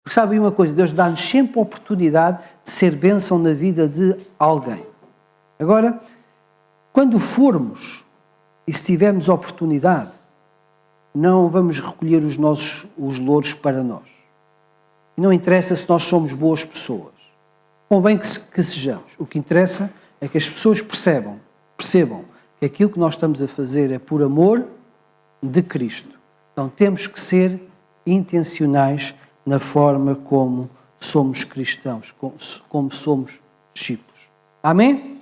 Porque sabe uma coisa, Deus dá-nos sempre a oportunidade de ser bênção na vida de alguém. Agora, quando formos e se tivermos oportunidade, não vamos recolher os louros para nós. E não interessa se nós somos boas pessoas. Convém que sejamos. O que interessa é que as pessoas percebam que aquilo que nós estamos a fazer é por amor de Cristo. Então temos que ser intencionais na forma como somos cristãos, como somos discípulos. Amém?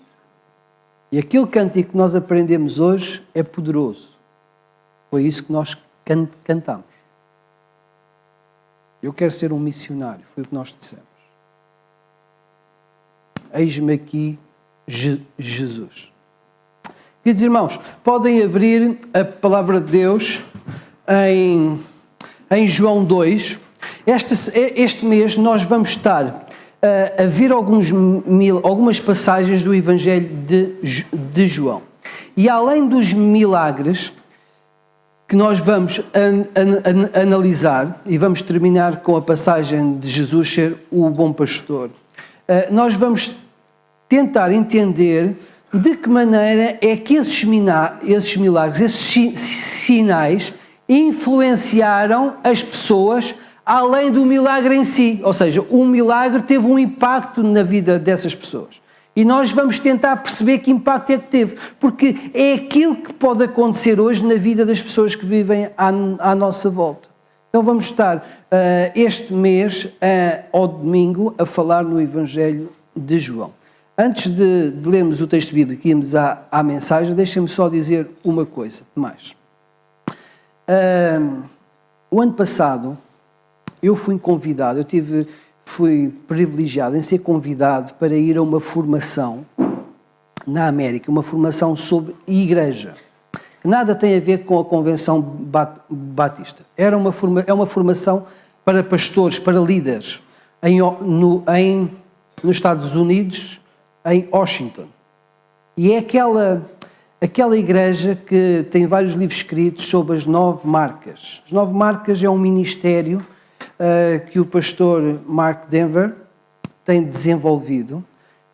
E aquele cântico que nós aprendemos hoje é poderoso. Foi isso que nós cantamos. Eu quero ser um missionário, foi o que nós dissemos. Eis-me aqui, Jesus. Queridos irmãos, podem abrir a palavra de Deus em João 2. Este mês nós vamos estar a ver algumas passagens do Evangelho de João. E além dos milagres que nós vamos analisar, e vamos terminar com a passagem de Jesus ser o bom pastor, nós vamos tentar entender de que maneira é que esses milagres, esses sinais, influenciaram as pessoas além do milagre em si. Ou seja, o milagre teve um impacto na vida dessas pessoas. E nós vamos tentar perceber que impacto é que teve, porque é aquilo que pode acontecer hoje na vida das pessoas que vivem à nossa volta. Então vamos estar este mês, ao domingo, a falar no Evangelho de João. Antes de lermos o texto bíblico e irmos à mensagem, deixem-me só dizer uma coisa mais. O ano passado, eu fui convidado, fui privilegiado em ser convidado para ir a uma formação na América, uma formação sobre igreja, que nada tem a ver com a Convenção Batista. É uma formação para pastores, para líderes, nos Estados Unidos, em Washington. E é aquela igreja que tem vários livros escritos sobre as 9 marcas. As 9 marcas é um ministério que o pastor Mark Dever tem desenvolvido.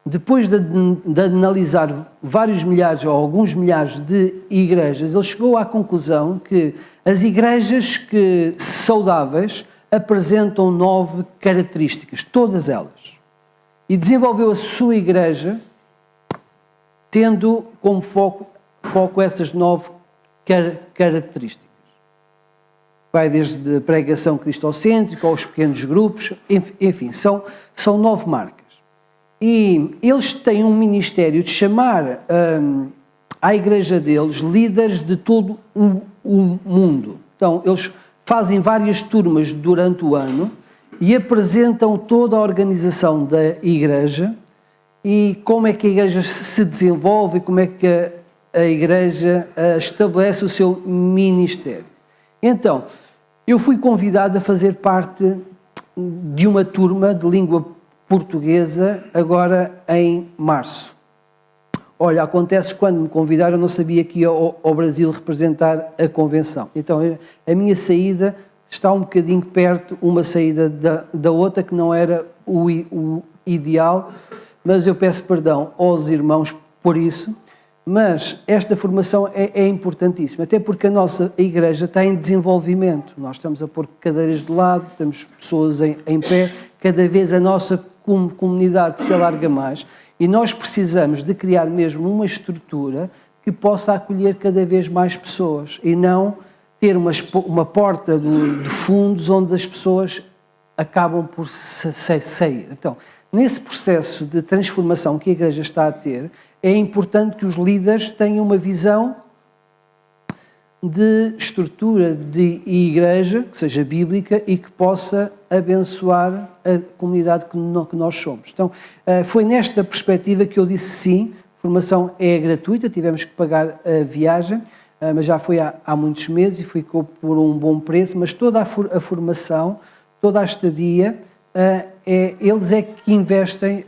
Depois de analisar vários milhares ou alguns milhares de igrejas, ele chegou à conclusão que as igrejas saudáveis apresentam 9 características, todas elas. E desenvolveu a sua igreja tendo como foco essas 9 características. Vai desde a pregação cristocêntrica aos pequenos grupos, enfim, são 9 marcas. E eles têm um ministério de chamar à igreja deles líderes de todo o mundo. Então, eles fazem várias turmas durante o ano e apresentam toda a organização da igreja e como é que a igreja se desenvolve e como é que a igreja estabelece o seu ministério. Então, eu fui convidado a fazer parte de uma turma de língua portuguesa agora em março. Olha, acontece quando me convidaram, eu não sabia que ia ao Brasil representar a convenção. Então, a minha saída está um bocadinho perto, uma saída da outra, que não era o ideal, mas eu peço perdão aos irmãos por isso. Mas esta formação é importantíssima, até porque a nossa igreja está em desenvolvimento. Nós estamos a pôr cadeiras de lado, temos pessoas em pé, cada vez a nossa comunidade se alarga mais e nós precisamos de criar mesmo uma estrutura que possa acolher cada vez mais pessoas e não ter uma porta de fundos onde as pessoas acabam por sair. Então, nesse processo de transformação que a igreja está a ter, é importante que os líderes tenham uma visão de estrutura de igreja, que seja bíblica e que possa abençoar a comunidade que nós somos. Então, foi nesta perspectiva que eu disse sim, a formação é gratuita, tivemos que pagar a viagem, mas já foi há muitos meses e ficou por um bom preço, mas toda a formação, toda a estadia, eles é que investem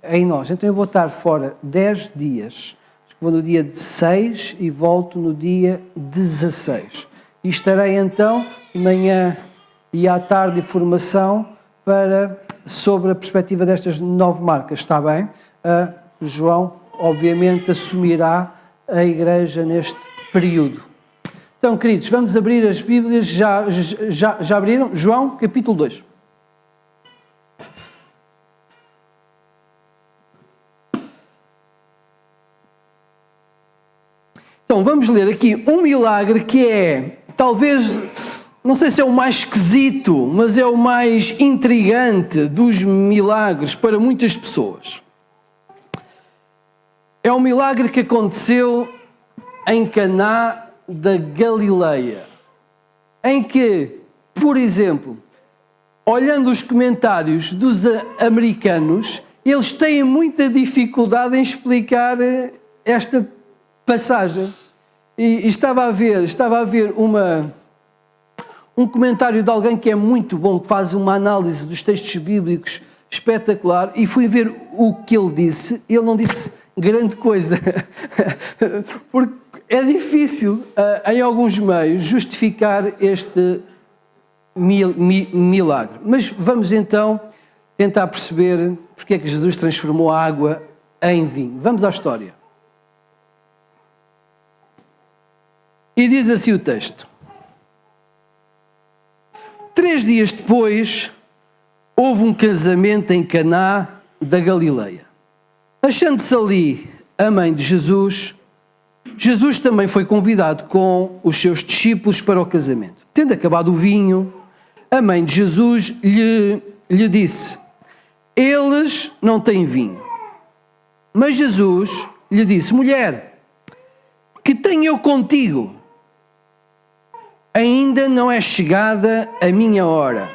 em nós. Então eu vou estar fora 10 dias, vou no dia 6 e volto no dia 16. E estarei então, de manhã e à tarde de formação, sobre a perspectiva destas 9 marcas, está bem? João, obviamente, assumirá a Igreja neste período. Então, queridos, vamos abrir as Bíblias, já abriram? João, capítulo 2. Então, vamos ler aqui um milagre que é, talvez, não sei se é o mais esquisito, mas é o mais intrigante dos milagres para muitas pessoas. É um milagre que aconteceu em Caná da Galileia, em que, por exemplo, olhando os comentários dos americanos, eles têm muita dificuldade em explicar esta passagem. E estava a ver um comentário de alguém que é muito bom, que faz uma análise dos textos bíblicos espetacular, e fui ver o que ele disse. Ele não disse grande coisa, porque é difícil, em alguns meios, justificar este milagre. Mas vamos então tentar perceber porque é que Jesus transformou a água em vinho. Vamos à história. E diz assim o texto: 3 dias depois, houve um casamento em Caná da Galileia. Achando-se ali a mãe de Jesus, Jesus também foi convidado com os seus discípulos para o casamento. Tendo acabado o vinho, a mãe de Jesus lhe disse: eles não têm vinho. Mas Jesus lhe disse: mulher, que tenho eu contigo? Ainda não é chegada a minha hora.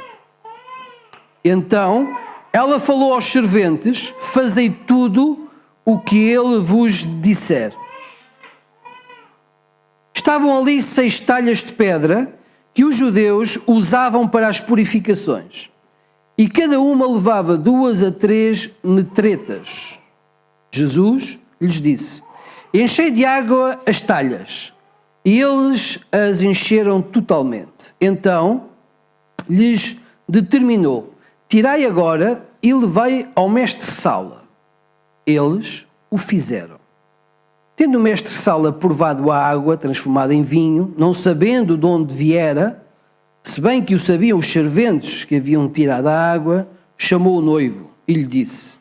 Então ela falou aos serventes: fazei tudo o que ele vos disser. Estavam ali 6 talhas de pedra que os judeus usavam para as purificações, e cada uma levava 2 a 3 metretas. Jesus lhes disse: enchei de água as talhas. E eles as encheram totalmente. Então lhes determinou: tirai agora e levai ao mestre-sala. Eles o fizeram. Tendo o mestre-sala provado a água transformada em vinho, não sabendo de onde viera, se bem que o sabiam os serventes que haviam tirado a água, chamou o noivo e lhe disse: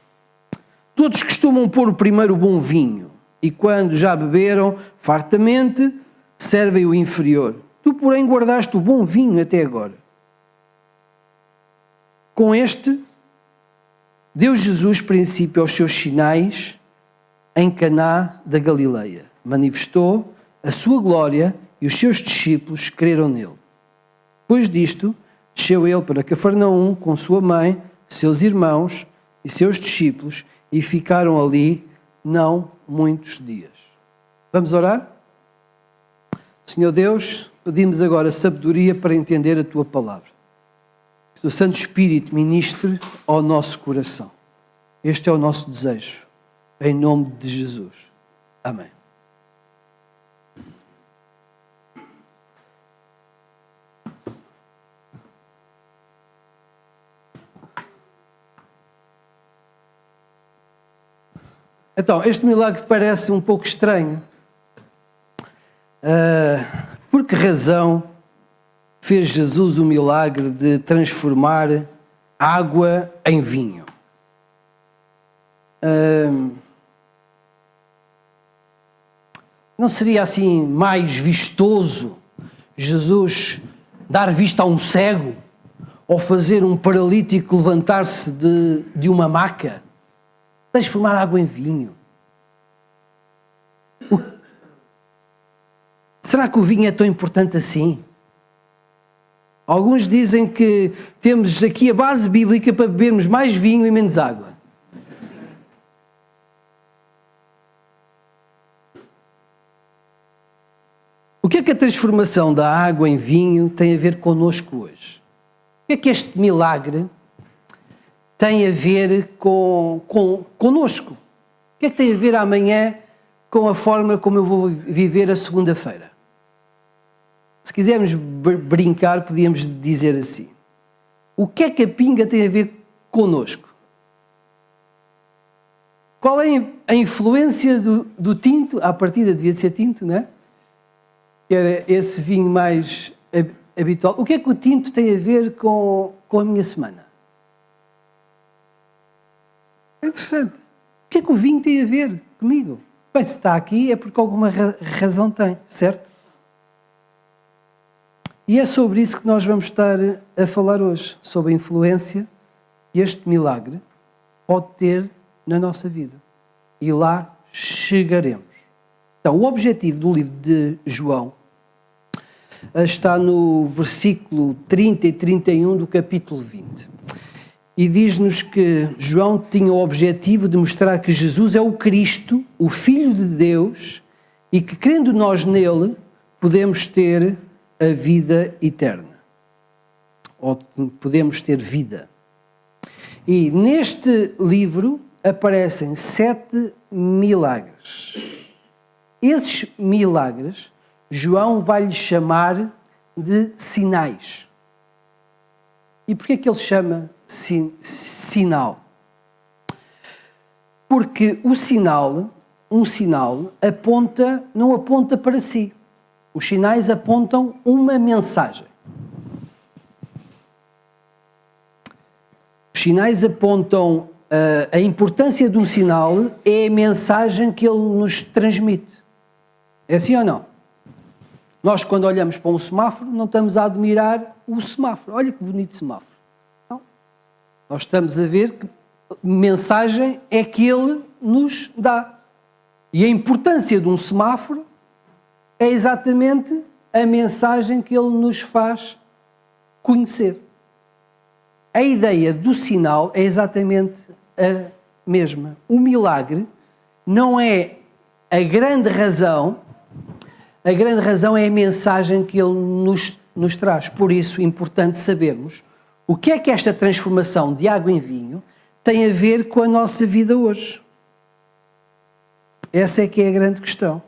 todos costumam pôr o primeiro bom vinho, e quando já beberam fartamente, servem o inferior. Tu, porém, guardaste o bom vinho até agora. Com este, deu Jesus princípio aos seus sinais em Caná da Galileia. Manifestou a sua glória e os seus discípulos creram nele. Depois disto, desceu ele para Cafarnaum com sua mãe, seus irmãos e seus discípulos, e ficaram ali não muitos dias. Vamos orar? Senhor Deus, pedimos agora sabedoria para entender a Tua palavra. Que o Santo Espírito ministre ao nosso coração. Este é o nosso desejo. Em nome de Jesus. Amém. Então, este milagre parece um pouco estranho. Por que razão fez Jesus o milagre de transformar água em vinho? Não seria assim mais vistoso Jesus dar vista a um cego ou fazer um paralítico levantar-se de uma maca? Transformar água em vinho. Será que o vinho é tão importante assim? Alguns dizem que temos aqui a base bíblica para bebermos mais vinho e menos água. O que é que a transformação da água em vinho tem a ver connosco hoje? O que é que este milagre tem a ver connosco? O que é que tem a ver amanhã com a forma como eu vou viver a segunda-feira? Se quisermos brincar, podíamos dizer assim: O que é que a pinga tem a ver connosco? Qual é a influência do tinto? À partida devia ser tinto, não é? Que era esse vinho mais habitual. O que é que o tinto tem a ver com a minha semana? É interessante. O que é que o vinho tem a ver comigo? Bem, se está aqui é porque alguma razão tem, certo? E é sobre isso que nós vamos estar a falar hoje, sobre a influência que este milagre pode ter na nossa vida. E lá chegaremos. Então, o objetivo do livro de João está no versículo 30 e 31 do capítulo 20. E diz-nos que João tinha o objetivo de mostrar que Jesus é o Cristo, o Filho de Deus, e que, crendo nós nele, podemos ter a vida eterna. Ou podemos ter vida. E neste livro aparecem 7 milagres. Esses milagres, João vai-lhes chamar de sinais. E porquê que ele chama sinal? Porque um sinal não aponta para si. Os sinais apontam uma mensagem. Os sinais apontam a importância de um sinal é a mensagem que ele nos transmite. É assim ou não? Nós, quando olhamos para um semáforo, não estamos a admirar o semáforo. Olha que bonito semáforo. Não. Nós estamos a ver que mensagem é que ele nos dá. E a importância de um semáforo é exatamente a mensagem que ele nos faz conhecer. A ideia do sinal é exatamente a mesma. O milagre não é a grande razão é a mensagem que ele nos traz. Por isso, é importante sabermos o que é que esta transformação de água em vinho tem a ver com a nossa vida hoje. Essa é que é a grande questão.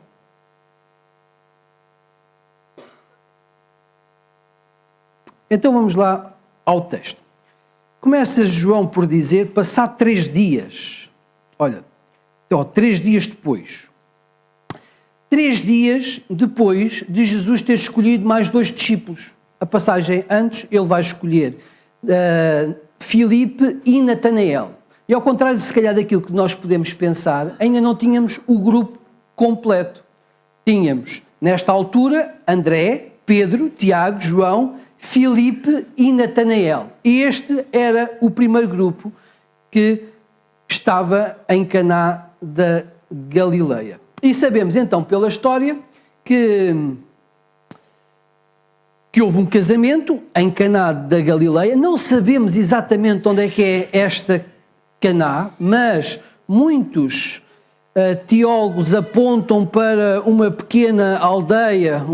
Então vamos lá ao texto. Começa João por dizer, passado 3 dias, 3 dias depois. 3 dias depois de Jesus ter escolhido mais 2 discípulos. A passagem antes, ele vai escolher Filipe e Natanael. E ao contrário, se calhar, daquilo que nós podemos pensar, ainda não tínhamos o grupo completo. Tínhamos, nesta altura, André, Pedro, Tiago, João, Filipe e Natanael. E este era o primeiro grupo que estava em Caná da Galileia. E sabemos então pela história que houve um casamento em Caná da Galileia. Não sabemos exatamente onde é que é esta Caná, mas muitos teólogos apontam para uma pequena aldeia,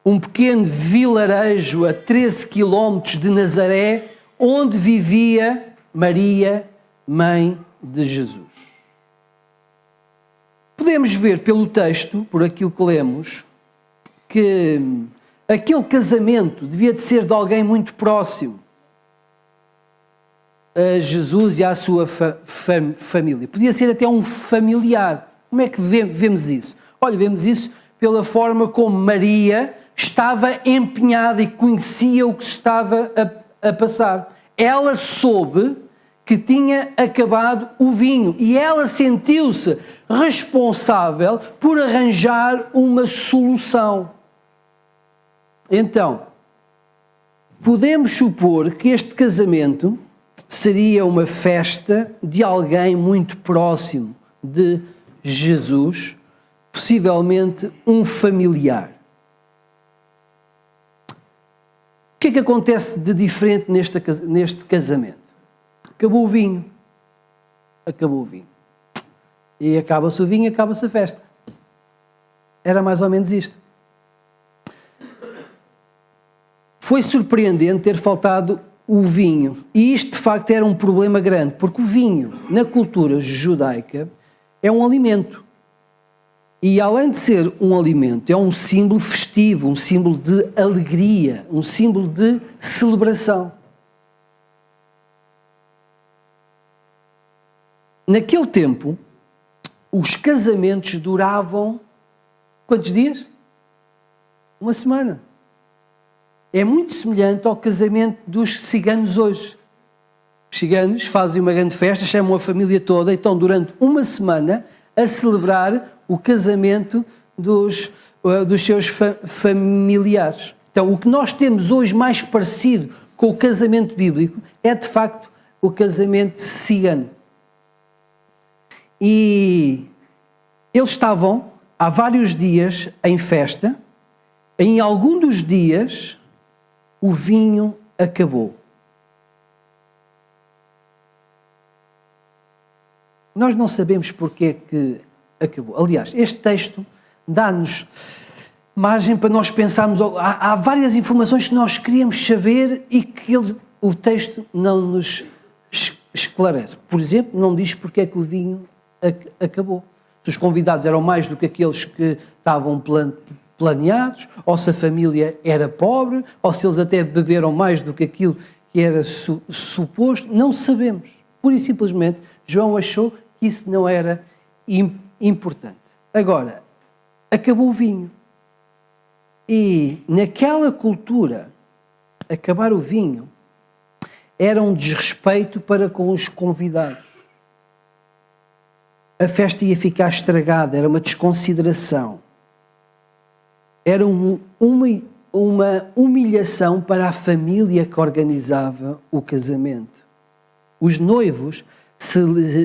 um pequeno vilarejo a 13 quilómetros de Nazaré, onde vivia Maria, mãe de Jesus. Podemos ver pelo texto, por aquilo que lemos, que aquele casamento devia de ser de alguém muito próximo a Jesus e à sua família. Podia ser até um familiar. Como é que vemos isso? Olha, vemos isso pela forma como Maria estava empenhada e conhecia o que se estava a passar. Ela soube que tinha acabado o vinho e ela sentiu-se responsável por arranjar uma solução. Então, podemos supor que este casamento seria uma festa de alguém muito próximo de Jesus, possivelmente um familiar. O que é que acontece de diferente neste casamento? Acabou o vinho. Acabou o vinho. E acaba-se o vinho, acaba-se a festa. Era mais ou menos isto. Foi surpreendente ter faltado o vinho. E isto, de facto, era um problema grande, porque o vinho, na cultura judaica, é um alimento. E além de ser um alimento, é um símbolo festivo, um símbolo de alegria, um símbolo de celebração. naquele tempo, os casamentos duravam quantos dias? Uma semana. É muito semelhante ao casamento dos ciganos hoje. Os ciganos fazem uma grande festa, chamam a família toda e estão durante uma semana a celebrar o casamento dos seus familiares. Então, o que nós temos hoje mais parecido com o casamento bíblico é, de facto, o casamento cigano. E eles estavam há vários dias em festa. Em algum dos dias, o vinho acabou. Nós não sabemos porque que acabou. Aliás, este texto dá-nos margem para nós pensarmos. Há várias informações que nós queríamos saber e que o texto não nos esclarece. Por exemplo, não diz porque é que o vinho acabou. Se os convidados eram mais do que aqueles que estavam planeados, ou se a família era pobre, ou se eles até beberam mais do que aquilo que era suposto, não sabemos. Pura e simplesmente, João achou que isso não era importante. Agora, acabou o vinho. E naquela cultura, acabar o vinho era um desrespeito para com os convidados. A festa ia ficar estragada, era uma desconsideração. Era uma humilhação para a família que organizava o casamento. Os noivos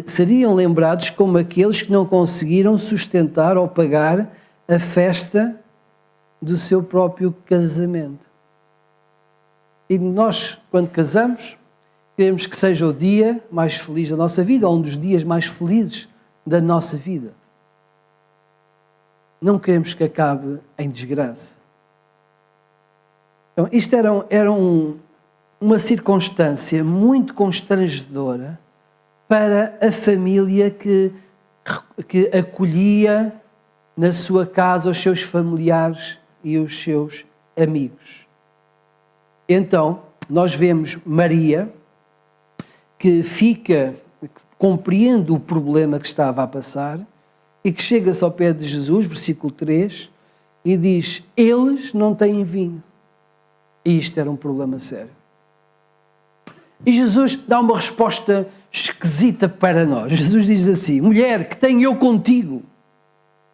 seriam lembrados como aqueles que não conseguiram sustentar ou pagar a festa do seu próprio casamento. E nós, quando casamos, queremos que seja o dia mais feliz da nossa vida, ou um dos dias mais felizes da nossa vida. Não queremos que acabe em desgraça. Então, isto era uma circunstância muito constrangedora para a família que acolhia na sua casa os seus familiares e os seus amigos. Então, nós vemos Maria, que compreende o problema que estava a passar e que chega-se ao pé de Jesus, versículo 3, e diz: eles não têm vinho. E isto era um problema sério. E Jesus dá uma resposta esquisita para nós. Jesus diz assim: mulher, que tenho eu contigo?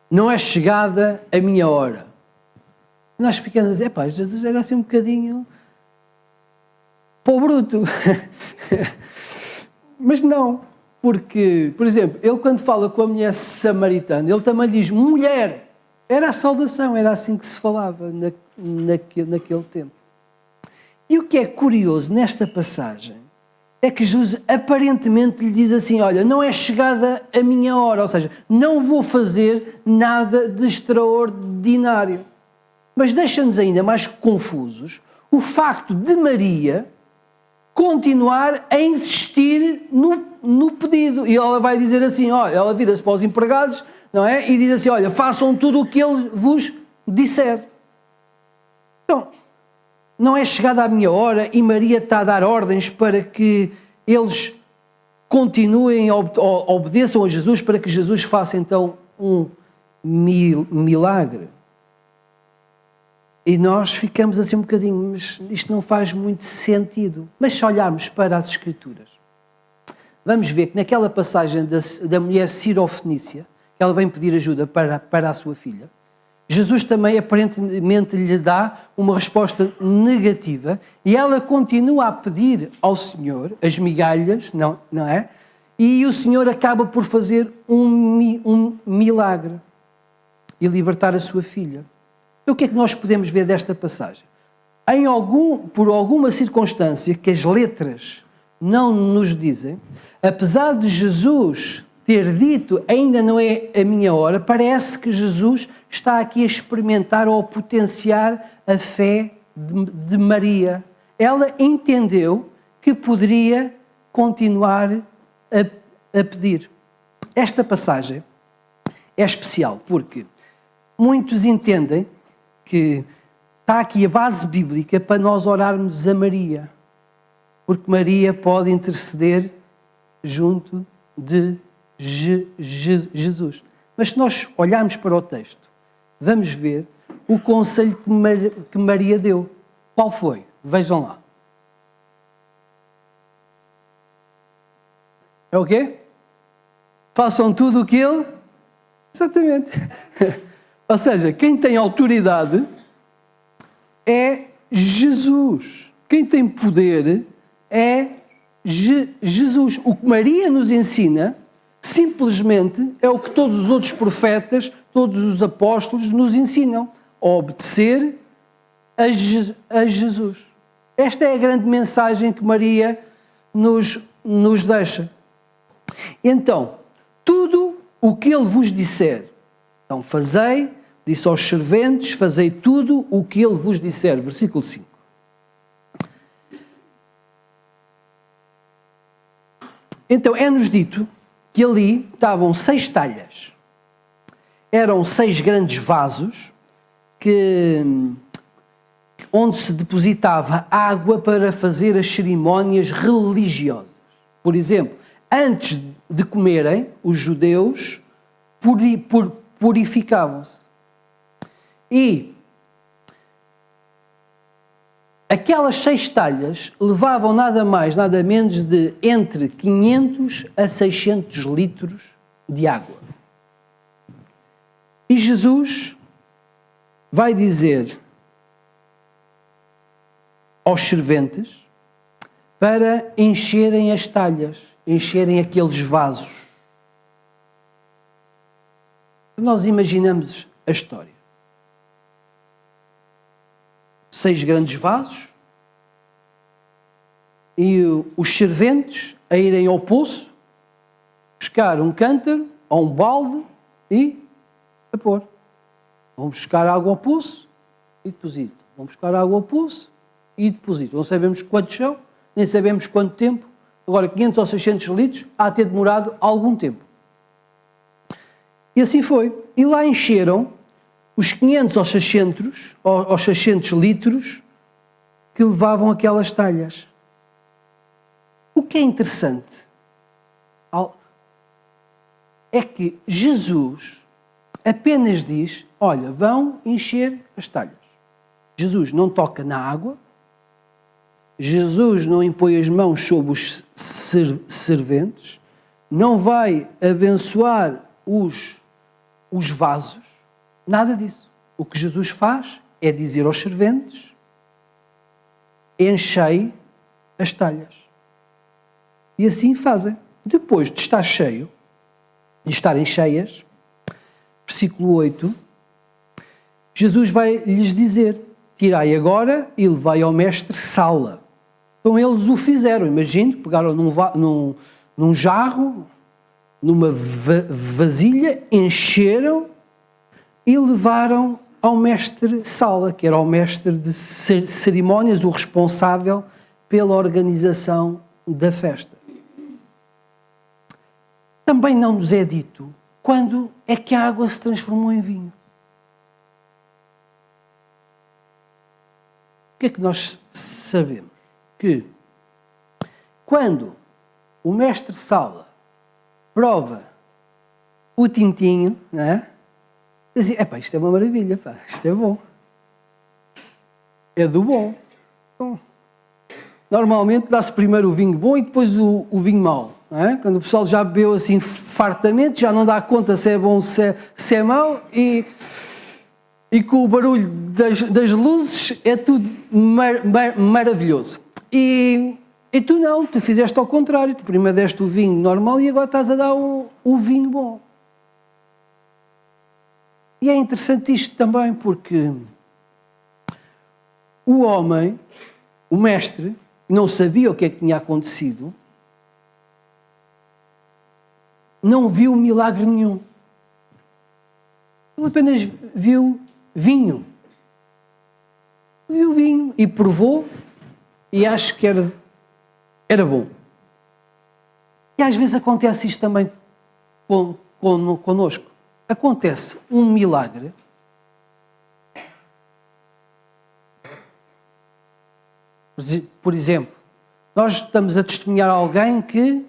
Não é chegada a minha hora. E nós ficamos a dizer: Jesus era assim um bocadinho pô bruto. Mas não, porque, por exemplo, ele quando fala com a mulher samaritana, ele também diz mulher. Era a saudação, era assim que se falava naquele tempo. E o que é curioso nesta passagem é que Jesus aparentemente lhe diz assim: olha, não é chegada a minha hora, ou seja, não vou fazer nada de extraordinário. Mas deixa-nos ainda mais confusos o facto de Maria continuar a insistir no pedido. E ela vai dizer assim, olha, ela vira-se para os empregados, não é? E diz assim: olha, façam tudo o que ele vos disser. Então, não é chegada a minha hora e Maria está a dar ordens para que eles continuem, obedeçam a Jesus, para que Jesus faça então um milagre. E nós ficamos assim um bocadinho, mas isto não faz muito sentido. Mas se olharmos para as Escrituras, vamos ver que naquela passagem da mulher Sirofenícia, que ela vem pedir ajuda para a sua filha, Jesus também aparentemente lhe dá uma resposta negativa e ela continua a pedir ao Senhor as migalhas, não é? E o Senhor acaba por fazer um milagre e libertar a sua filha. Então, o que é que nós podemos ver desta passagem? Por alguma circunstância que as letras não nos dizem, apesar de Jesus ter dito ainda não é a minha hora, parece que Jesus está aqui a experimentar ou a potenciar a fé de Maria. Ela entendeu que poderia continuar a pedir. Esta passagem é especial porque muitos entendem que está aqui a base bíblica para nós orarmos a Maria, porque Maria pode interceder junto de Jesus. Mas se nós olharmos para o texto, vamos ver o conselho que Maria deu. Qual foi? Vejam lá. É o quê? Façam tudo o que ele... Exatamente. Ou seja, quem tem autoridade é Jesus. Quem tem poder é Jesus. O que Maria nos ensina, simplesmente, é o que todos os outros profetas, todos os apóstolos nos ensinam. A obedecer a Jesus. Esta é a grande mensagem que Maria nos deixa. Então, tudo o que ele vos disser, então fazei, disse aos serventes, fazei tudo o que ele vos disser. Versículo 5. Então, é-nos dito que ali estavam 6 talhas. Eram 6 grandes vasos onde se depositava água para fazer as cerimónias religiosas. Por exemplo, antes de comerem, os judeus purificavam-se. E aquelas 6 talhas levavam nada mais, nada menos de entre 500 a 600 litros de água. E Jesus vai dizer aos serventes para encherem as talhas, encherem aqueles vasos. Nós imaginamos a história. 6 grandes vasos e os serventes a irem ao poço, buscar um cântaro ou um balde e a pôr. Vão buscar água ao poço e depositam. Vão buscar água ao poço e depositam. Não sabemos quantos são, nem sabemos quanto tempo. Agora, 500 ou 600 litros há de ter demorado algum tempo. E assim foi. E lá encheram os 500 ou 600 litros que levavam aquelas talhas. O que é interessante é que Jesus apenas diz, olha, vão encher as talhas. Jesus não toca na água, Jesus não impõe as mãos sobre os serventes, não vai abençoar os vasos, nada disso. O que Jesus faz é dizer aos serventes, enchei as talhas. E assim fazem. Depois de estar cheio, de estarem cheias, versículo 8, Jesus vai lhes dizer, tirai agora e levai ao mestre Sala. Então eles o fizeram, imagino, pegaram num jarro, numa vasilha, encheram e levaram ao mestre Sala, que era o mestre de cerimónias, o responsável pela organização da festa. Também não nos é dito quando é que a água se transformou em vinho. O que é que nós sabemos? Que quando o mestre Sala prova o tintinho, não é? Diz assim, epá, isto é uma maravilha, pá, isto é bom. É do bom. Bom. Normalmente dá-se primeiro o vinho bom e depois o vinho mau. Não é? Quando o pessoal já bebeu assim fartamente, já não dá conta se é bom ou se é mau e com o barulho das luzes é tudo maravilhoso. E tu não, tu fizeste ao contrário, tu primeiro deste o vinho normal e agora estás a dar o vinho bom. E é interessante isto também porque o homem, o mestre, não sabia o que é que tinha acontecido, não viu milagre nenhum. Ele apenas viu vinho. Viu vinho e provou e acho que era bom. E às vezes acontece isto também connosco. Acontece um milagre por exemplo, nós estamos a testemunhar a alguém que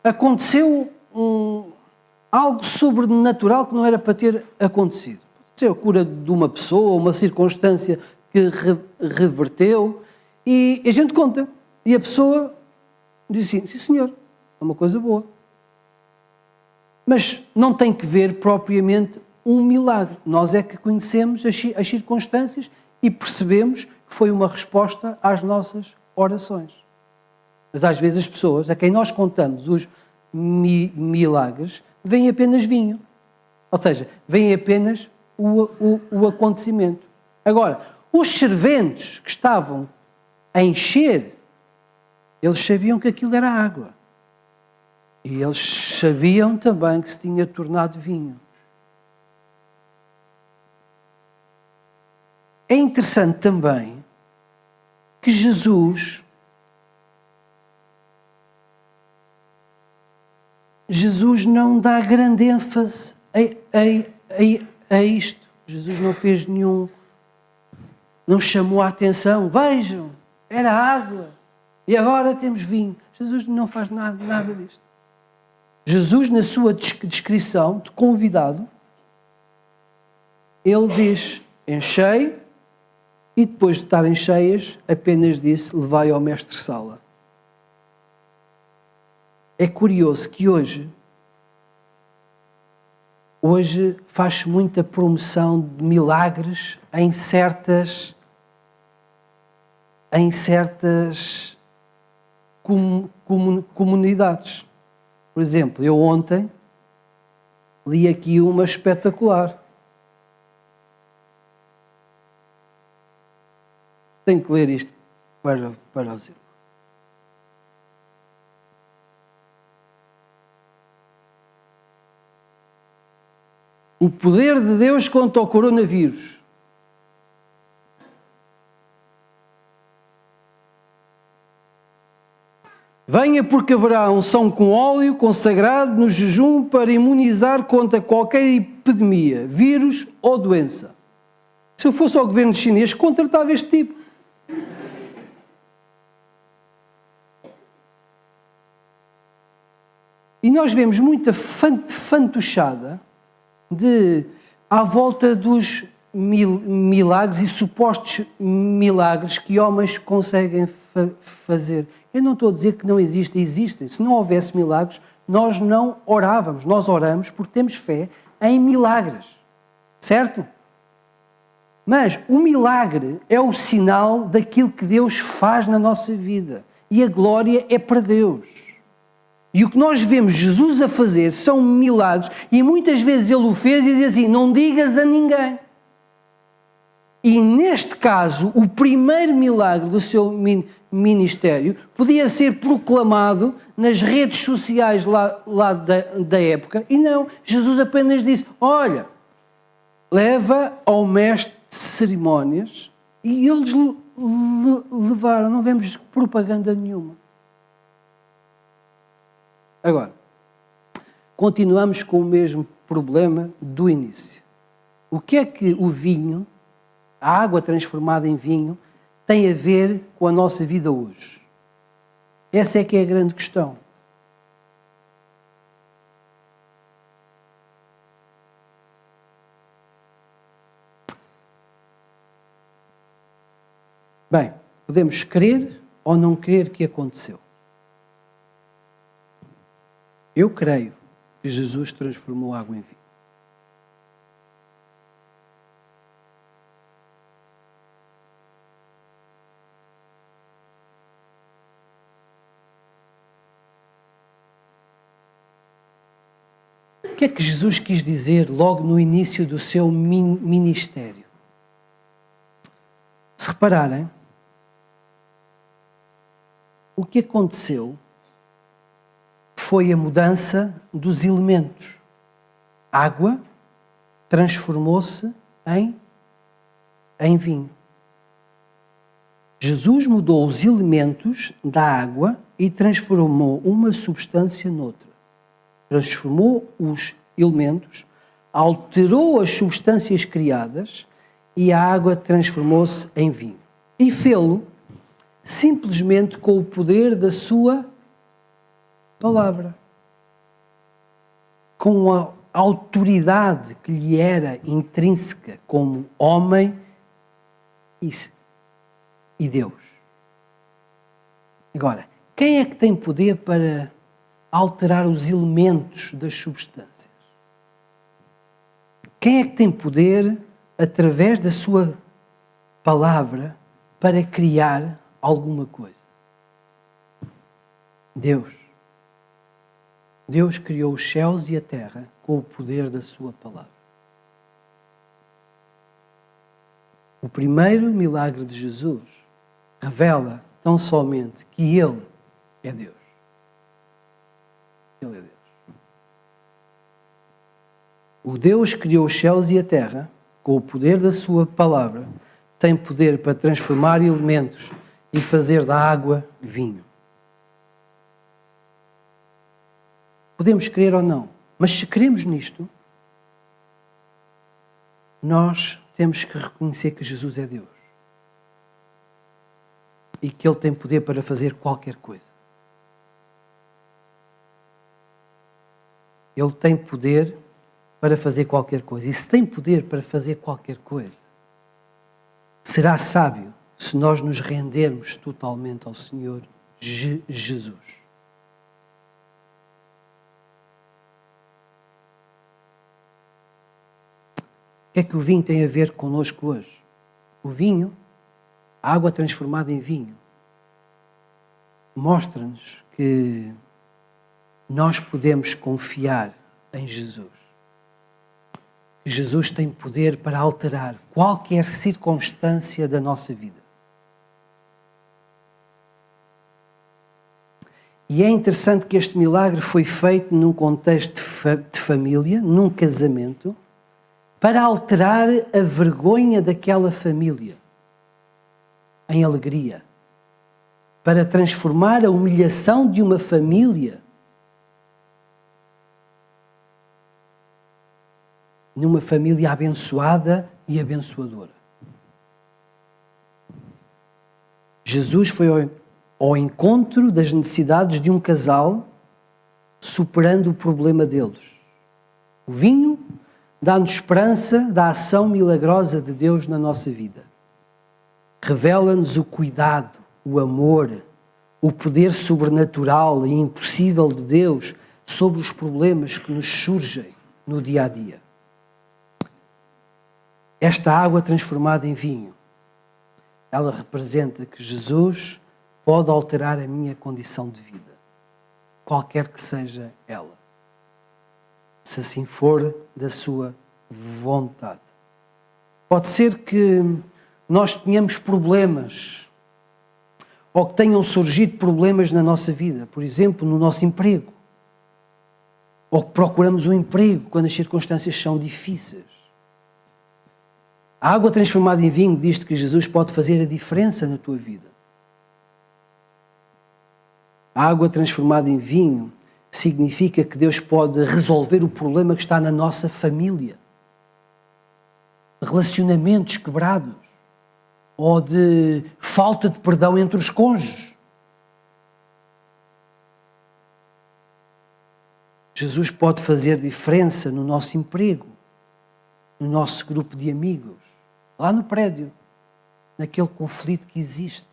aconteceu algo sobrenatural que não era para ter acontecido. Pode ser a cura de uma pessoa, uma circunstância que reverteu, e a gente conta. E a pessoa diz assim, sim senhor, é uma coisa boa. Mas não tem que ver propriamente um milagre. Nós é que conhecemos as circunstâncias e percebemos que foi uma resposta às nossas orações. Mas às vezes as pessoas a quem nós contamos os milagres veem apenas vinho. Ou seja, veem apenas o acontecimento. Agora, os serventes que estavam a encher, eles sabiam que aquilo era água. E eles sabiam também que se tinha tornado vinho. É interessante também que Jesus não dá grande ênfase a isto. Jesus não fez nenhum, não chamou a atenção. Vejam, era água e agora temos vinho. Jesus não faz nada disto. Jesus, na sua descrição de convidado, ele diz, enchei, e depois de estarem cheias, apenas disse, levai ao mestre-sala. É curioso que hoje faz-se muita promoção de milagres em certas comunidades. Por exemplo, eu ontem li aqui uma espetacular. Tenho que ler isto para os irmãos. O poder de Deus contra o coronavírus. Venha porque haverá unção com óleo consagrado no jejum para imunizar contra qualquer epidemia, vírus ou doença. Se eu fosse ao governo chinês, contratava este tipo. E nós vemos muita fantochada à volta dos milagres e supostos milagres que homens conseguem fazer. Eu não estou a dizer que não existem. Se não houvesse milagres, nós não orávamos. Nós oramos porque temos fé em milagres. Certo? Mas o milagre é o sinal daquilo que Deus faz na nossa vida. E a glória é para Deus. E o que nós vemos Jesus a fazer são milagres, e muitas vezes ele o fez e diz assim, não digas a ninguém. E neste caso, o primeiro milagre do seu ministério podia ser proclamado nas redes sociais lá da época, e não, Jesus apenas disse, olha, leva ao mestre de cerimónias, e eles levaram, não vemos propaganda nenhuma. Agora, continuamos com o mesmo problema do início. O que é que o vinho, a água transformada em vinho, tem a ver com a nossa vida hoje? Essa é que é a grande questão. Bem, podemos crer ou não crer que aconteceu. Eu creio que Jesus transformou a água em vinho. O que é que Jesus quis dizer logo no início do seu ministério? Se repararem, o que aconteceu foi a mudança dos elementos. Água transformou-se em vinho. Jesus mudou os elementos da água e transformou uma substância noutra. Transformou os elementos, alterou as substâncias criadas e a água transformou-se em vinho. E fê-lo simplesmente com o poder da sua palavra. com a autoridade que lhe era intrínseca como homem e Deus. Agora, quem é que tem poder para alterar os elementos das substâncias? Quem é que tem poder, através da sua palavra, para criar alguma coisa? Deus. Deus criou os céus e a terra com o poder da sua palavra. O primeiro milagre de Jesus revela tão somente que Ele é Deus. Ele é Deus. O Deus que criou os céus e a terra, com o poder da sua palavra, tem poder para transformar elementos e fazer da água vinho. Podemos crer ou não, mas se cremos nisto, nós temos que reconhecer que Jesus é Deus e que Ele tem poder para fazer qualquer coisa. Ele tem poder para fazer qualquer coisa. E se tem poder para fazer qualquer coisa, será sábio se nós nos rendermos totalmente ao Senhor Jesus. O que é que o vinho tem a ver connosco hoje? O vinho, a água transformada em vinho, mostra-nos que nós podemos confiar em Jesus. Jesus tem poder para alterar qualquer circunstância da nossa vida. E é interessante que este milagre foi feito num contexto de família, num casamento, para alterar a vergonha daquela família em alegria, para transformar a humilhação de uma família numa família abençoada e abençoadora. Jesus foi ao encontro das necessidades de um casal, superando o problema deles. O vinho dá-nos esperança da ação milagrosa de Deus na nossa vida. Revela-nos o cuidado, o amor, o poder sobrenatural e impossível de Deus sobre os problemas que nos surgem no dia a dia. Esta água transformada em vinho, ela representa que Jesus pode alterar a minha condição de vida, qualquer que seja ela, se assim for da sua vontade. Pode ser que nós tenhamos problemas, ou que tenham surgido problemas na nossa vida, por exemplo, no nosso emprego, ou que procuramos um emprego quando as circunstâncias são difíceis. A água transformada em vinho diz-te que Jesus pode fazer a diferença na tua vida. A água transformada em vinho significa que Deus pode resolver o problema que está na nossa família. Relacionamentos quebrados ou de falta de perdão entre os cônjuges. Jesus pode fazer diferença no nosso emprego, no nosso grupo de amigos, lá no prédio, naquele conflito que existe.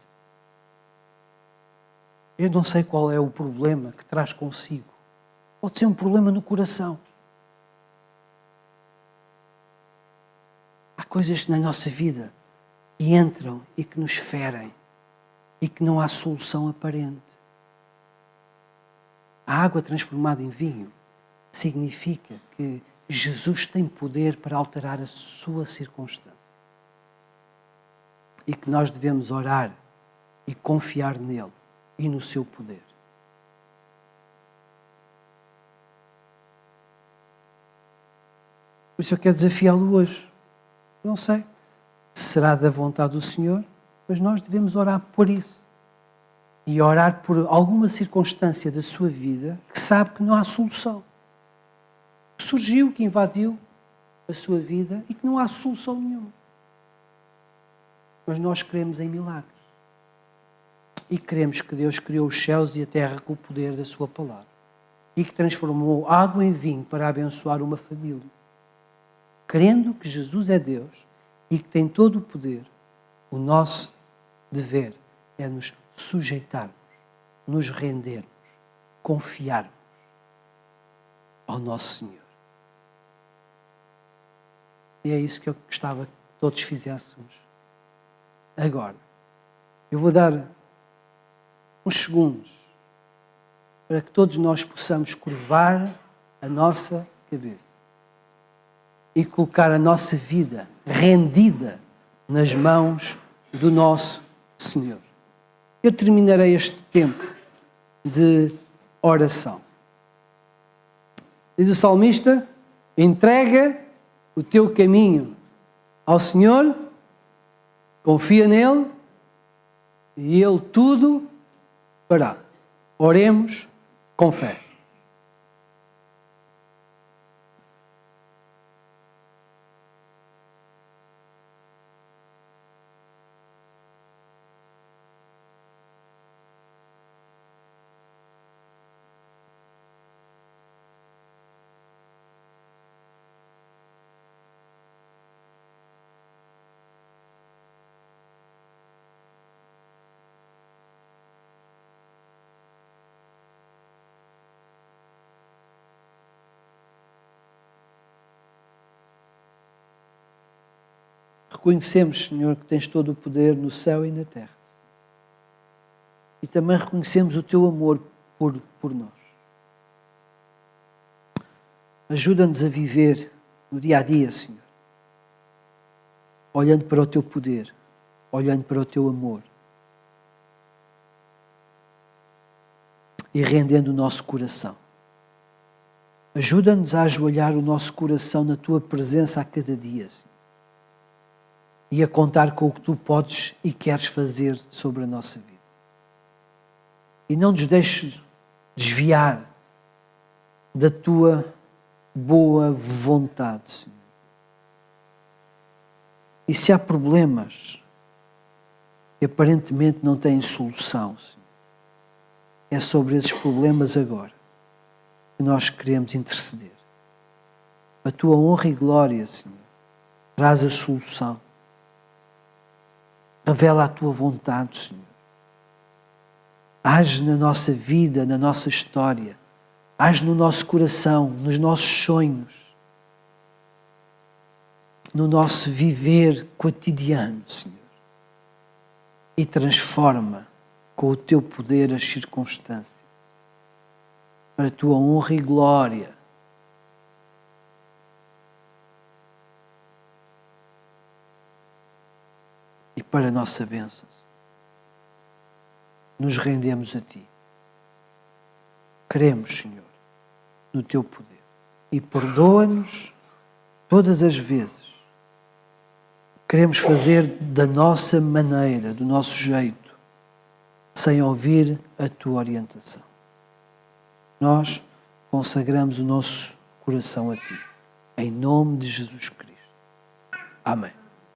Eu não sei qual é o problema que traz consigo. Pode ser um problema no coração. Há coisas na nossa vida que entram e que nos ferem e que não há solução aparente. A água transformada em vinho significa que Jesus tem poder para alterar a sua circunstância e que nós devemos orar e confiar nele e no seu poder. Por isso eu quero desafiá-lo hoje. Não sei se será da vontade do Senhor, mas nós devemos orar por isso. E orar por alguma circunstância da sua vida que sabe que não há solução. Que surgiu, que invadiu a sua vida e que não há solução nenhuma. Mas nós cremos em milagres. E cremos que Deus criou os céus e a terra com o poder da sua palavra. e que transformou água em vinho para abençoar uma família. Crendo que Jesus é Deus e que tem todo o poder, o nosso dever é nos sujeitarmos, nos rendermos, confiarmos ao nosso Senhor. E é isso que eu gostava que todos fizéssemos agora. Eu vou dar uns segundos para que todos nós possamos curvar a nossa cabeça e colocar a nossa vida rendida nas mãos do nosso Senhor. Eu terminarei este tempo de oração. Diz o salmista: entrega o teu caminho ao Senhor, confia nele e Ele tudo fará. Oremos com fé. Reconhecemos, Senhor, que tens todo o poder no céu e na terra. E também reconhecemos o teu amor por nós. Ajuda-nos a viver no dia a dia, Senhor, olhando para o teu poder, olhando para o teu amor e rendendo o nosso coração. Ajuda-nos a ajoelhar o nosso coração na tua presença a cada dia, Senhor, e a contar com o que tu podes e queres fazer sobre a nossa vida. E não nos deixes desviar da tua boa vontade, Senhor. E se há problemas que aparentemente não têm solução, Senhor, é sobre esses problemas agora que nós queremos interceder. A tua honra e glória, Senhor, traz a solução. Revela a tua vontade, Senhor. Age na nossa vida, na nossa história. Age no nosso coração, nos nossos sonhos, no nosso viver cotidiano, Senhor. E transforma com o teu poder as circunstâncias para a tua honra e glória. E para a nossa bênção. Nos rendemos a Ti. Cremos, Senhor, no Teu poder. E perdoa-nos todas as vezes. Queremos fazer da nossa maneira, do nosso jeito, sem ouvir a Tua orientação. Nós consagramos o nosso coração a Ti. Em nome de Jesus Cristo. Amém.